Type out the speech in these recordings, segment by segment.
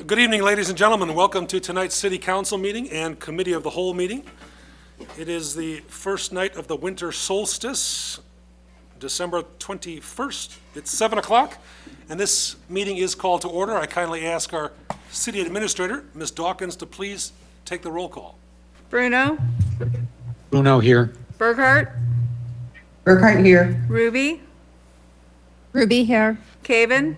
Good evening, ladies and gentlemen. Welcome to tonight's City Council meeting and Committee of the Whole meeting. It is the first night of the winter solstice, December 21st. It's 7 o'clock, and this meeting is called to order. I kindly ask our City Administrator, Ms. Dawkins, to please take the roll call. Bruno? Bruno here. Burkhart? Burkhart here. Ruby? Ruby here. Caven?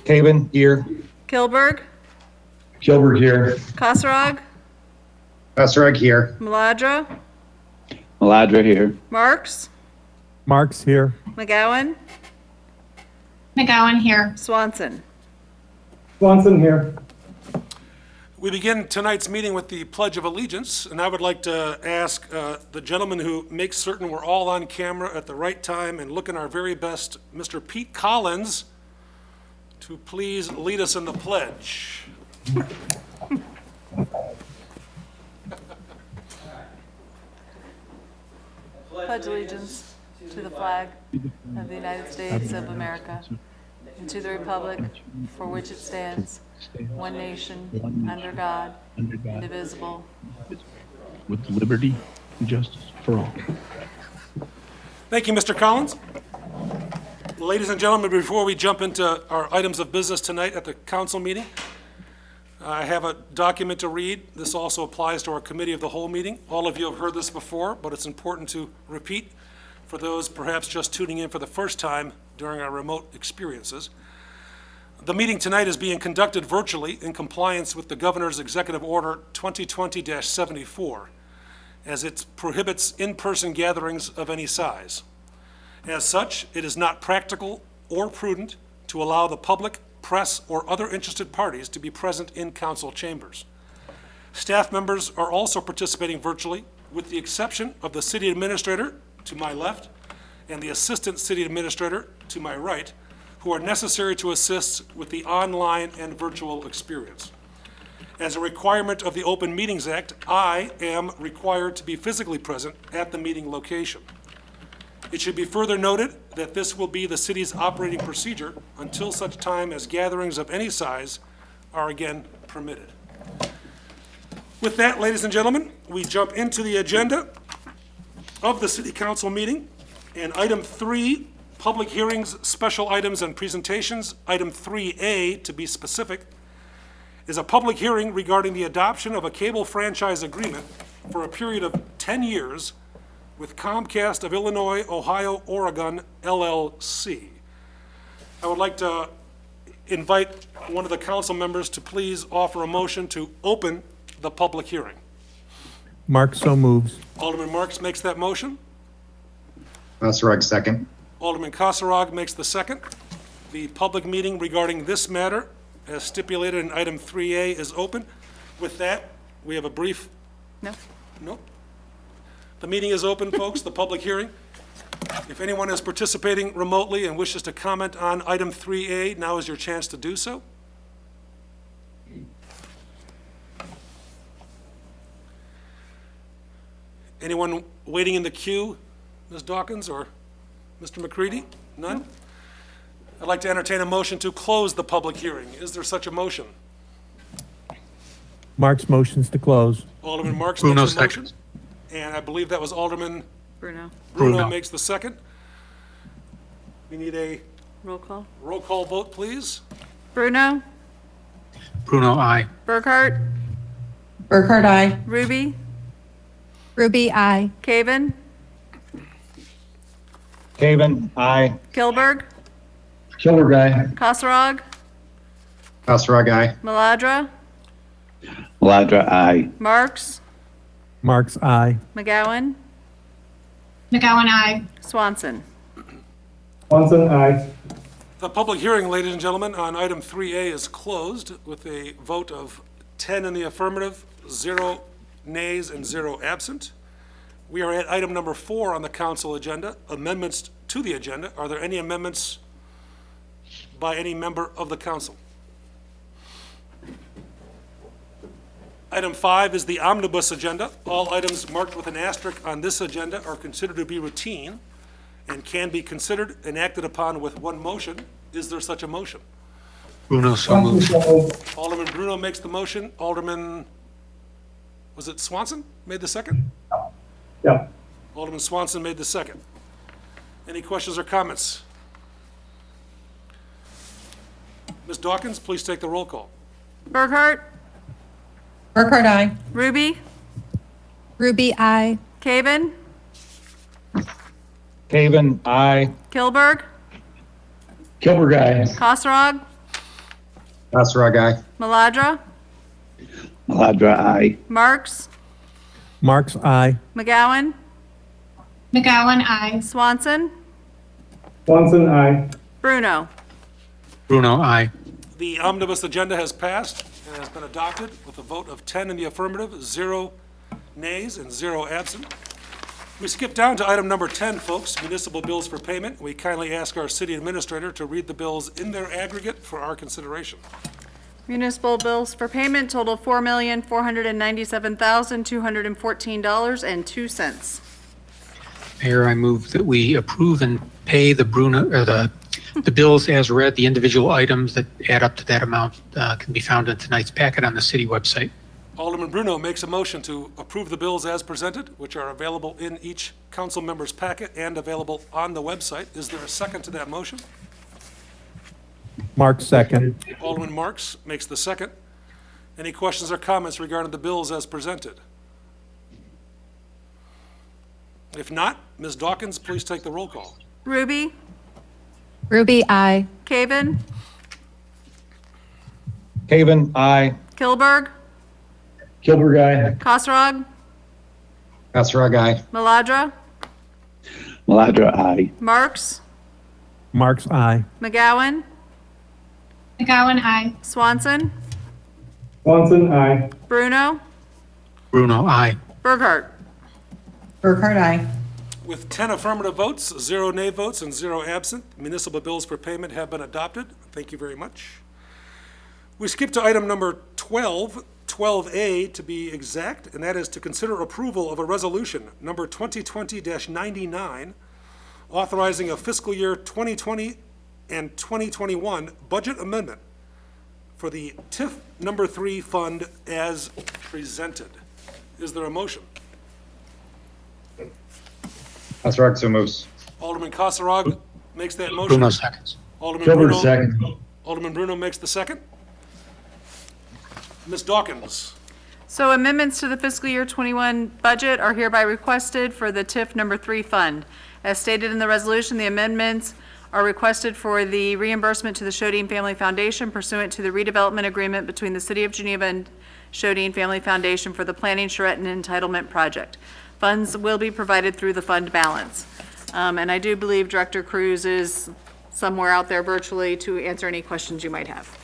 Caven here. Kilberg? Kilberg here. Kosarog? Kosarog here. Maladra? Maladra here. Marks? Mark's here. McGowan? McGowan here. Swanson? Swanson here. We begin tonight's meeting with the Pledge of Allegiance, and I would like to ask the gentleman who makes certain we're all on camera at the right time and looking our very best, Mr. Pete Collins, to please lead us in the pledge. Pledge allegiance to the flag of the United States of America and to the republic for which it stands, one nation, under God, indivisible. With liberty and justice for all. Thank you, Mr. Collins. Ladies and gentlemen, before we jump into our items of business tonight at the council meeting, I have a document to read. This also applies to our Committee of the Whole meeting. All of you have heard this before, but it's important to repeat for those perhaps just tuning in for the first time during our remote experiences. The meeting tonight is being conducted virtually in compliance with the Governor's Executive Order 2020-74, as it prohibits in-person gatherings of any size. As such, it is not practical or prudent to allow the public, press, or other interested parties to be present in council chambers. Staff members are also participating virtually, with the exception of the City Administrator to my left and the Assistant City Administrator to my right, who are necessary to assist with the online and virtual experience. As a requirement of the Open Meetings Act, I am required to be physically present at the meeting location. It should be further noted that this will be the city's operating procedure until such time as gatherings of any size are again permitted. With that, ladies and gentlemen, we jump into the agenda of the City Council meeting. And item 3, public hearings, special items, and presentations. Item 3A, to be specific, is a public hearing regarding the adoption of a cable franchise agreement for a period of 10 years with Comcast of Illinois, Ohio, Oregon, LLC. I would like to invite one of the council members to please offer a motion to open the public hearing. Mark so moves. Alderman Marks makes that motion. Kosarog second. Alderman Kosarog makes the second. The public meeting regarding this matter, as stipulated in item 3A, is open. With that, we have a brief... No? The meeting is open, folks, the public hearing. If anyone is participating remotely and wishes to comment on item 3A, now is your chance to do so. Anyone waiting in the queue, Ms. Dawkins or Mr. McCready? None? I'd like to entertain a motion to close the public hearing. Is there such a motion? Mark's motions to close. Alderman Marks Bruno makes the motion. seconds. And I believe that was Alderman Bruno? Bruno makes the second. We need a Roll call? roll call vote, please. Bruno? Bruno, aye. Burkhart? Burkhart, aye. Ruby? Ruby, I. Caven? Caven, aye. Kilberg? Kilberg, aye. Kosarog? Kosarog, aye. Maladra? Maladra, aye. Marks? Mark's aye. McGowan? McGowan, I. Swanson? Swanson aye. The public hearing, ladies and gentlemen, on item 3A is closed with a vote of 10 in the affirmative, 0 nays, and 0 absent. We are at item number 4 on the council agenda, amendments to the agenda. Are there any amendments by any member of the council? Item 5 is the omnibus agenda. All items marked with an asterisk on this agenda are considered to be routine and can be considered and acted upon with one motion. Is there such a motion? Bruno, so moves. Alderman Bruno makes the motion. Alderman, was it Swanson made the second? Yeah. Alderman Swanson made the second. Any questions or comments? Ms. Dawkins, please take the roll call. Burkhart, Burkhart, aye. Ruby, Ruby, I. Caven, Caven, aye. Kilberg, Kilberg, aye. Kosarog, Kosarog, aye. Maladra, Maladra, aye. Marks, Marks, aye. McGowan, McGowan, I. Swanson, Swanson, aye. Bruno. Bruno, aye. The omnibus agenda has passed and has been adopted with a vote of 10 in the affirmative, 0 nays, and 0 absent. We skip down to item number 10, folks, municipal bills for payment. We kindly ask our city administrator to read the bills in their aggregate for our consideration. Municipal bills for payment total $4,497,214.02. Mayor, I move that we approve and pay the the bills as read. The individual items that add up to that amount can be found in tonight's packet on the city website. Alderman Bruno makes a motion to approve the bills as presented, which are available in each council member's packet and available on the website. Is there a second to that motion? Marks, second. Alderman Marks makes the second. Any questions or comments regarding the bills as presented? If not, Ms. Dawkins, please take the roll call. Ruby, Ruby, I. Caven, Caven, aye. Kilberg, Kilberg, aye. Kosarog, Kosarog, aye. Maladra, Maladra, aye. Marks, Marks, aye. McGowan, McGowan, I. Swanson, Swanson, aye. Bruno, Bruno, aye. Burkhart. Burkhart, aye. With 10 affirmative votes, 0 nay votes, and 0 absent, municipal bills for payment have been adopted. Thank you very much. We skip to item number 12, 12A to be exact, and that is to consider approval of a resolution, number 2020-99, authorizing a fiscal year 2020 and 2021 budget amendment for the TIF number 3 fund as presented. Is there a motion? Kosarog, so moves. Alderman Kosarog makes that motion. Bruno seconds. Alderman Kilberg, Bruno, second. Alderman Bruno makes the second. Ms. Dawkins, So amendments to the fiscal year 21 budget are hereby requested for the TIF number 3 fund. As stated in the resolution, the amendments are requested for the reimbursement to the Shodine Family Foundation pursuant to the redevelopment agreement between the City of Geneva and Shodine Family Foundation for the Planning, Charrette, and Entitlement Project. Funds will be provided through the fund balance. And I do believe Director Cruz is somewhere out there virtually to answer any questions you might have.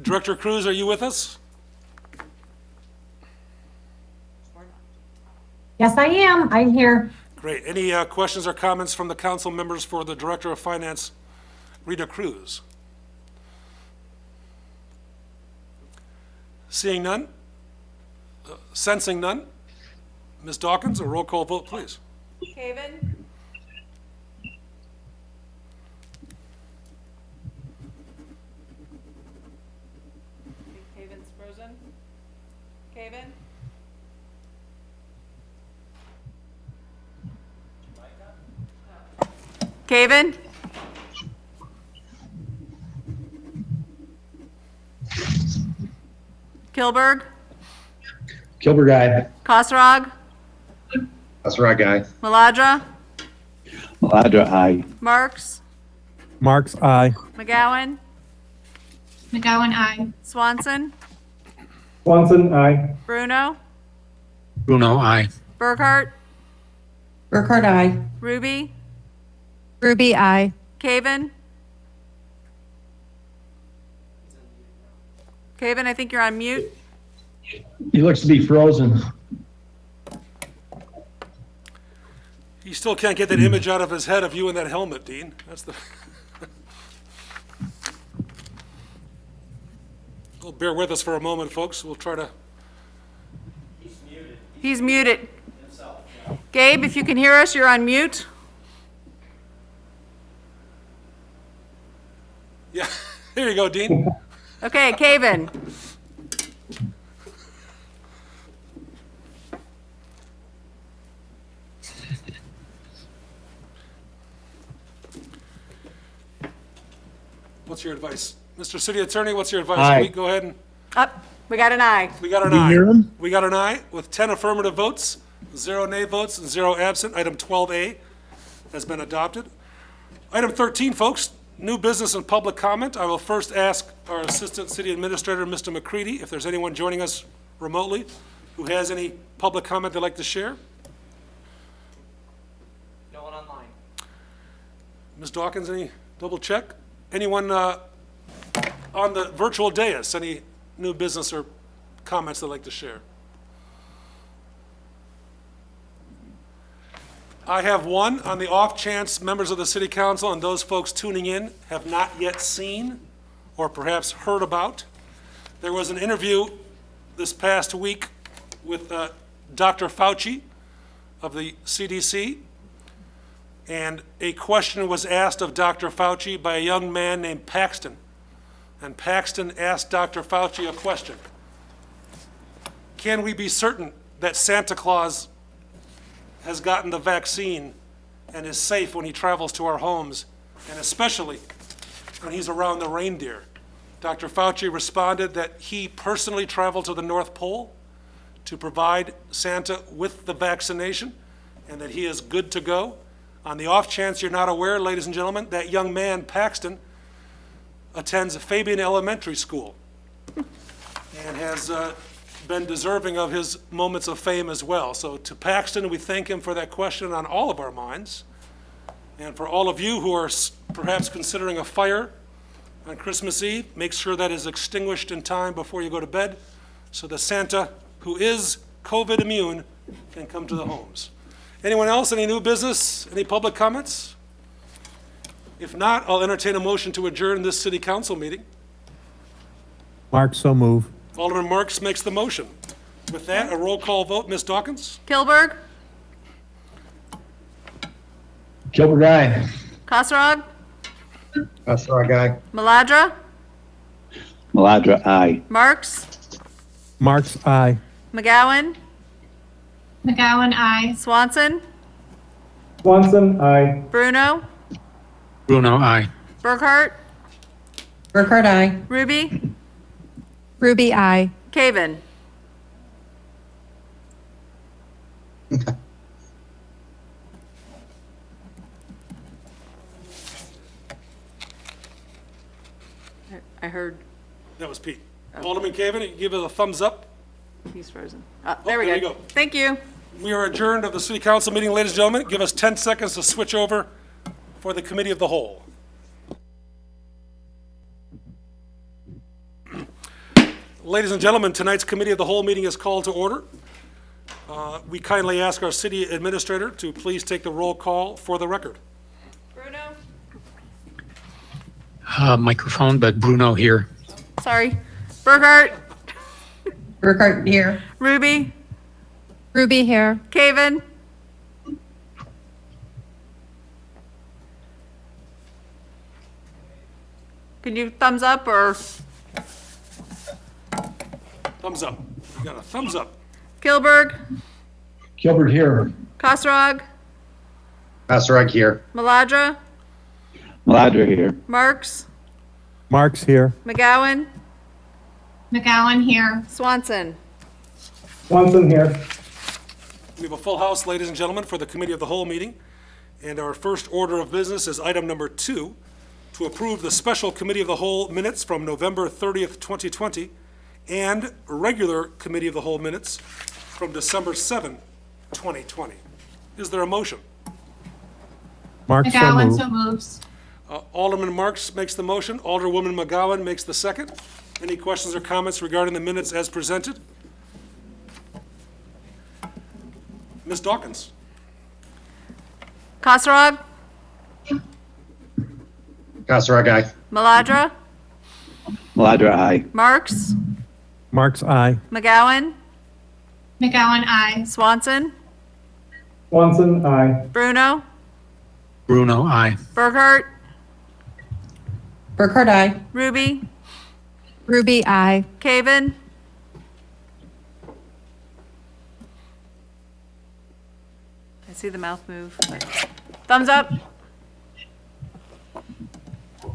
Director Cruz, are you with us? Yes, I am. I'm here. Great. Any questions or comments from the council members for the Director of Finance, Rita Cruz? Seeing none? Sensing none? Ms. Dawkins, a roll call vote, please. Caven? Caven's frozen. Caven? Caven? Kilberg? Kilberg, aye. Kosarog? Kosarog, aye. Maladra? Maladra, aye. Marks? Marks, aye. McGowan? McGowan, I. Swanson? Swanson, aye. Bruno? Bruno, aye. Burkhart? Burkhart, aye. Ruby? Ruby, I. Caven? Caven, I think you're on mute. He looks to be frozen. He still can't get that image out of his head of you in that helmet, Dean. That's the... Well, bear with us for a moment, folks. We'll try to... He's muted. Gabe, if you can hear us, you're on mute. Yeah, there you go, Dean. Okay, Caven. What's your advice? Mr. City Attorney, what's your advice? Aye. Can we go ahead and, Up, we got an aye. we got an Did you aye. hear him? We got an aye with 10 affirmative votes, 0 nay votes, and 0 absent. Item 12A has been adopted. Item 13, folks, new business and public comment. I will first ask our Assistant City Administrator, Mr. McCready, if there's anyone joining us remotely who has any public comment they'd like to share. No one online. Ms. Dawkins, any double check? Anyone on the virtual dais, any new business or comments they'd like to share? I have one. On the off chance members of the City Council and those folks tuning in have not yet seen or perhaps heard about, there was an interview this past week with Dr. Fauci of the CDC, and a question was asked of Dr. Fauci by a young man named Paxton. And Paxton asked Dr. Fauci a question. Can we be certain that Santa Claus has gotten the vaccine and is safe when he travels to our homes, and especially when he's around the reindeer? Dr. Fauci responded that he personally traveled to the North Pole to provide Santa with the vaccination and that he is good to go. On the off chance you're not aware, ladies and gentlemen, that young man, Paxton, attends Fabian Elementary School and has been deserving of his moments of fame as well. So to Paxton, we thank him for that question on all of our minds. And for all of you who are perhaps considering a fire on Christmas Eve, make sure that is extinguished in time before you go to bed so that Santa, who is COVID immune, can come to the homes. Anyone else, any new business, any public comments? If not, I'll entertain a motion to adjourn this city council meeting. Mark, so move. Alderman Marks makes the motion. With that, a roll call vote. Ms. Dawkins? Kilberg, Kilburg, aye. Kosarog, Hasserag, aye. Maladra, Maladra, aye. Marks, Mark's aye. McGowan, McGowan, aye. Swanson, Swanson, aye. Bruno, Bruno, aye. Burkhart, Burkhart, aye. Ruby, Ruby, aye. Caven. I heard That was Pete. Alderman Cavan, you give it a thumbs up. he's frozen. There we there go. you go. Thank you. We are adjourned of the city council meeting, ladies and gentlemen. Give us 10 seconds to switch over for the committee of the whole. Ladies and gentlemen, tonight's committee of the whole meeting is called to order. We kindly ask our city administrator to please take the roll call for the record. Bruno? Microphone, but Bruno here. Sorry. Burkhart, Burkhart, here. Ruby, Ruby here. Caven, can you thumbs up or Thumbs up. You got a thumbs up. Kilberg, Kilburg, here. Kosarog, Hasserag, here. Maladra, Maladra here. Marks, Mark's here. McGowan, McGowan, here. Swanson. Swanson, here. We have a full house, ladies and gentlemen, for the committee of the whole meeting. And our first order of business is item number 2, to approve the special committee of the whole minutes from November 30th, 2020, and regular committee of the whole minutes from December 7, 2020. Is there a motion? Mark, so McGowan, move. so moves. Alderman Marks makes the motion. Alderwoman McGowan makes the second. Any questions or comments regarding the minutes as presented? Ms. Dawkins? Kosarog, Hasserag, aye. Maladra, Maladra, aye. Marks, Mark's aye. McGowan, McGowan, aye. Swanson, Swanson, aye. Bruno, Bruno, aye. Burkhart, Burkhart, aye. Ruby, Ruby, I. Caven? I see the mouth move. Thumbs up.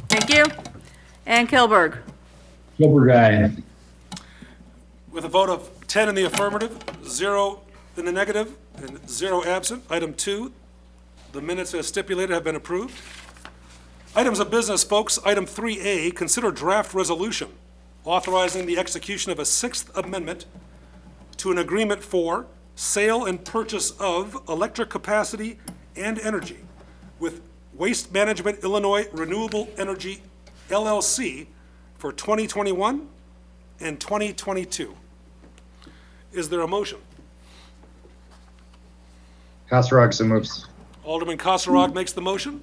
Thank you. And Kilberg? Gilbert, aye. With a vote of 10 in the affirmative, 0 in the negative, and 0 absent, item 2, the minutes as stipulated have been approved. Items of business, folks. Item 3A, consider draft resolution authorizing the execution of a Sixth Amendment to an agreement for sale and purchase of electric capacity and energy with Waste Management Illinois Renewable Energy LLC for 2021 and 2022. Is there a motion? Kasserag so moves. Alderman Kasserag makes the motion.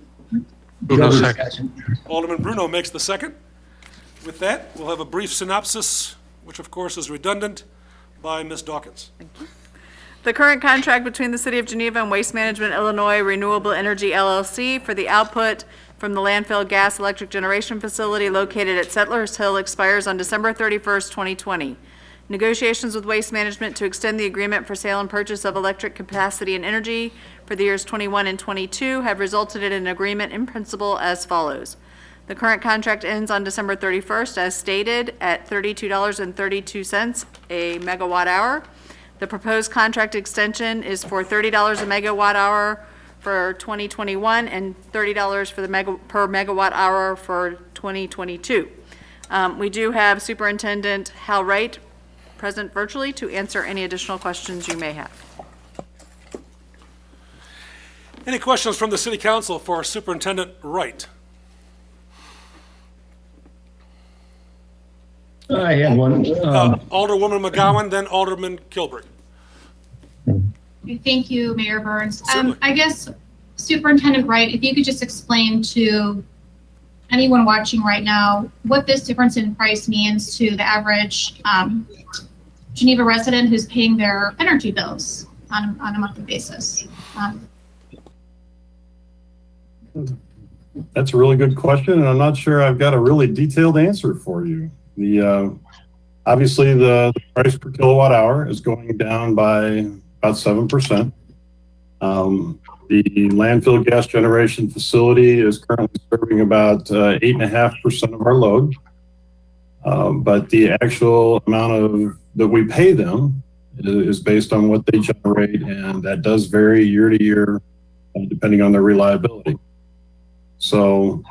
Bruno seconds. Alderman Bruno makes the second. With that, we'll have a brief synopsis, which of course is redundant, by Ms. Dawkins. The current contract between the City of Geneva and Waste Management Illinois Renewable Energy LLC for the output from the landfill gas electric generation facility located at Settlers Hill expires on December 31st, 2020. Negotiations with Waste Management to extend the agreement for sale and purchase of electric capacity and energy for the years 21 and 22 have resulted in an agreement in principle as follows. The current contract ends on December 31st as stated at $32.32 a megawatt hour. The proposed contract extension is for $30 a megawatt hour for 2021 and $30 for the per megawatt hour for 2022. We do have Superintendent Hal Wright present virtually to answer any additional questions you may have. Any questions from the City Council for Superintendent Wright? I had one. Alderwoman McGowan, then Alderman Kilberg. Thank you, Mayor Burns. Certainly. I guess Superintendent Wright, if you could just explain to anyone watching right now what this difference in price means to the average Geneva resident who's paying their energy bills on a monthly basis. That's a really good question, and I'm not sure I've got a really detailed answer for you. Obviously, the price per kilowatt hour is going down by about 7%. The landfill gas generation facility is currently serving about 8.5% of our load. But the actual amount that we pay them is based on what they generate, and that does vary year to year depending on their reliability. So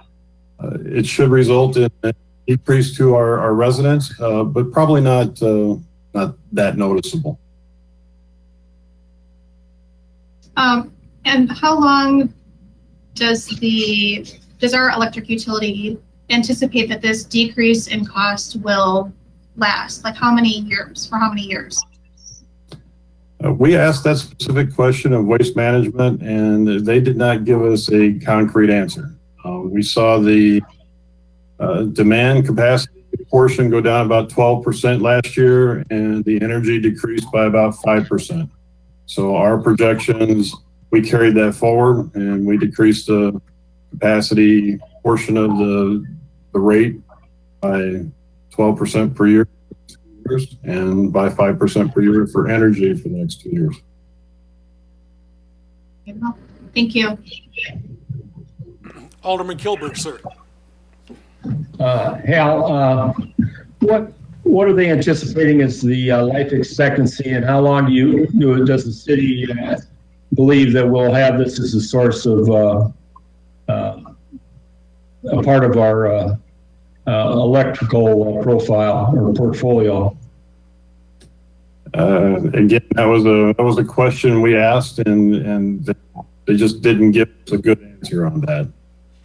it should result in a decrease to our residents, but probably not that noticeable. And how long does our electric utility anticipate that this decrease in cost will last? Like how many years? For how many years? We asked that specific question of Waste Management, and they did not give us a concrete answer. We saw the demand capacity portion go down about 12% last year, and the energy decreased by about 5%. So our projections, we carried that forward, and we decreased the capacity portion of the rate by 12% per year, and by 5% per year for energy for the next 2 years. Thank you. Alderman Kilberg, sir. Hal, what are they anticipating as the life expectancy, and how long does the city believe that we'll have this as a source of a part of our electrical profile or portfolio? Again, that was a question we asked, and they just didn't give us a good answer on that.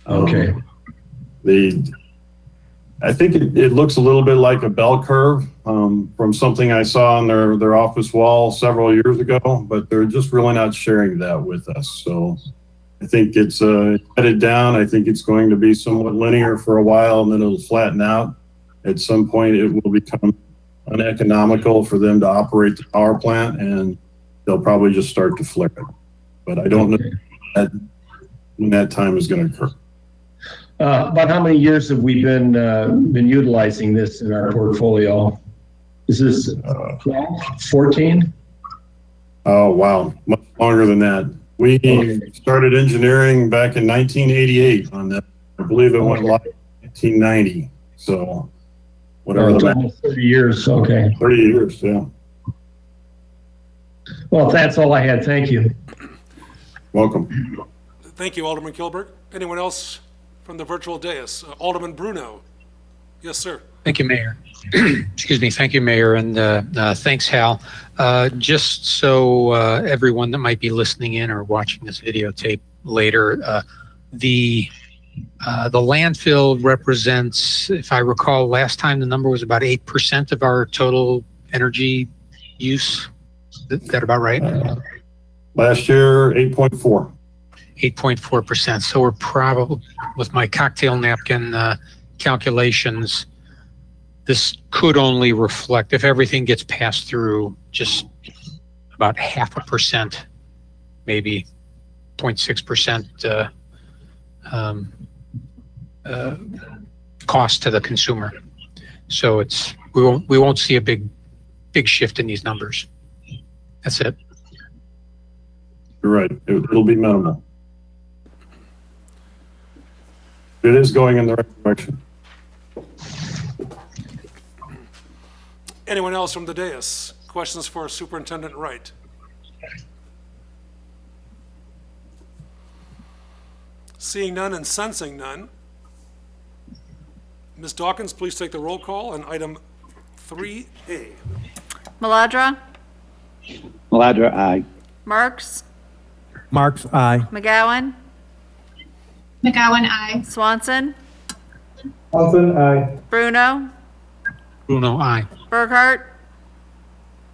Okay. I think it looks a little bit like a bell curve from something I saw on their office wall several years ago, but they're just really not sharing that with us. So I think it's headed down. I think it's going to be somewhat linear for a while, and then it'll flatten out. At some point, it will become uneconomical for them to operate the power plant, and they'll probably just start to flip it. But I don't know when that time is going to occur. About how many years have we been utilizing this in our portfolio? Is this 12, 14? Oh, wow. Much longer than that. We started engineering back in 1988 on that. I believe it went live in 1990. So whatever It's the math. almost 30 years. Okay. 30 years, yeah. Well, that's all I had. Thank you. Welcome. Thank you, Alderman Kilberg. Anyone else from the virtual dais? Alderman Bruno. Yes, sir. Thank you, Mayor. Excuse me. Thank you, Mayor. And thanks, Hal. Just so everyone that might be listening in or watching this videotape later, the landfill represents, if I recall, last time the number was about 8% of our total energy use. Is that about right? Last year, 8.4. 8.4%. So we're probably, with my cocktail napkin calculations, this could only reflect, if everything gets passed through, just about 0.5%, maybe 0.6% cost to the consumer. So we won't see a big shift in these numbers. That's it. You're right. It'll be minimal. It is going in the right direction. Anyone else from the dais? Questions for Superintendent Wright? Seeing none and sensing none. Ms. Dawkins, please take the roll call on item 3A. Maladra? Maladra, aye. Marks? Marks, aye. McGowan? McGowan, aye. Swanson? Swanson, aye. Bruno? Bruno, aye. Burkhart?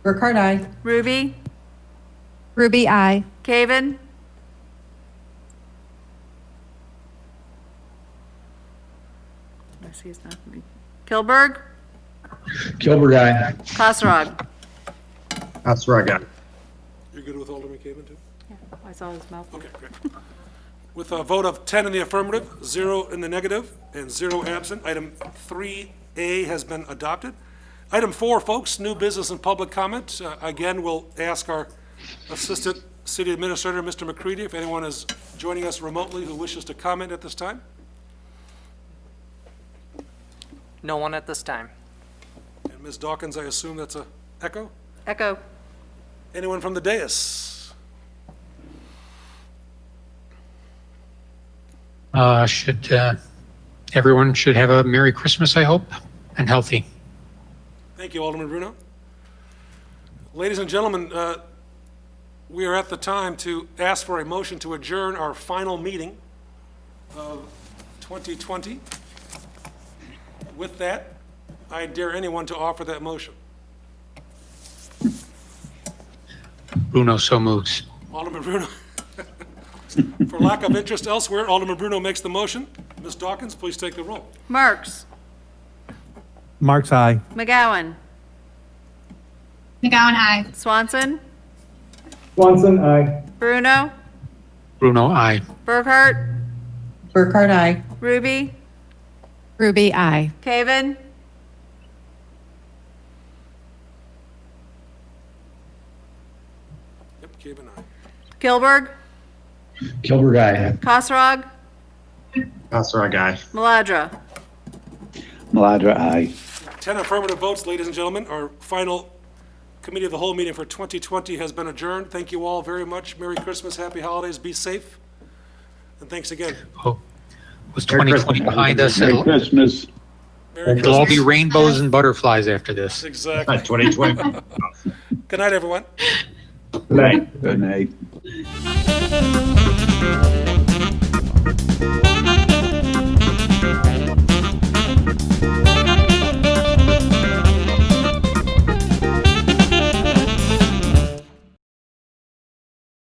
Burkhart, aye. Ruby? Ruby, aye. Caven? I see it's not me. Kilberg? Kilberg, aye. Kosrog? Kasserag, aye. You're good with Alderman Caven, too? I saw his mouth. Okay, great. With a vote of 10 in the affirmative, 0 in the negative, and 0 absent, item 3A has been adopted. Item 4, folks, new business and public comment. Again, we'll ask our Assistant City Administrator, Mr. McCready, if anyone is joining us remotely who wishes to comment at this time. No one at this time. And Ms. Dawkins, I assume that's a echo? Echo. Anyone from the dais? Everyone should have a Merry Christmas, I hope, and healthy. Thank you, Alderman Bruno. Ladies and gentlemen, we are at the time to ask for a motion to adjourn our final meeting of 2020. With that, I dare anyone to offer that motion. Bruno so moves. Alderman Bruno. For lack of interest elsewhere, Alderman Bruno makes the motion. Ms. Dawkins, please take the roll. Marks? Marks, aye. McGowan? McGowan, aye. Swanson? Swanson, aye. Bruno? Bruno, aye. Burkhart? Burkhart, aye. Ruby? Ruby, aye. Caven? Yep, Caven, aye. Kilberg? Kilberg, aye. Kosrog? Kasserag, aye. Maladra? Maladra, aye. 10 affirmative votes, ladies and gentlemen. Our final Committee of the Whole meeting for 2020 has been adjourned. Thank you all very much. Merry Christmas, Happy Holidays, be safe, and thanks again. Oh, was 2020 behind us? Merry Christmas. Merry It'll all be Christmas. rainbows and butterflies after this. Exactly. 2020. Good night, everyone. Good night. Good night.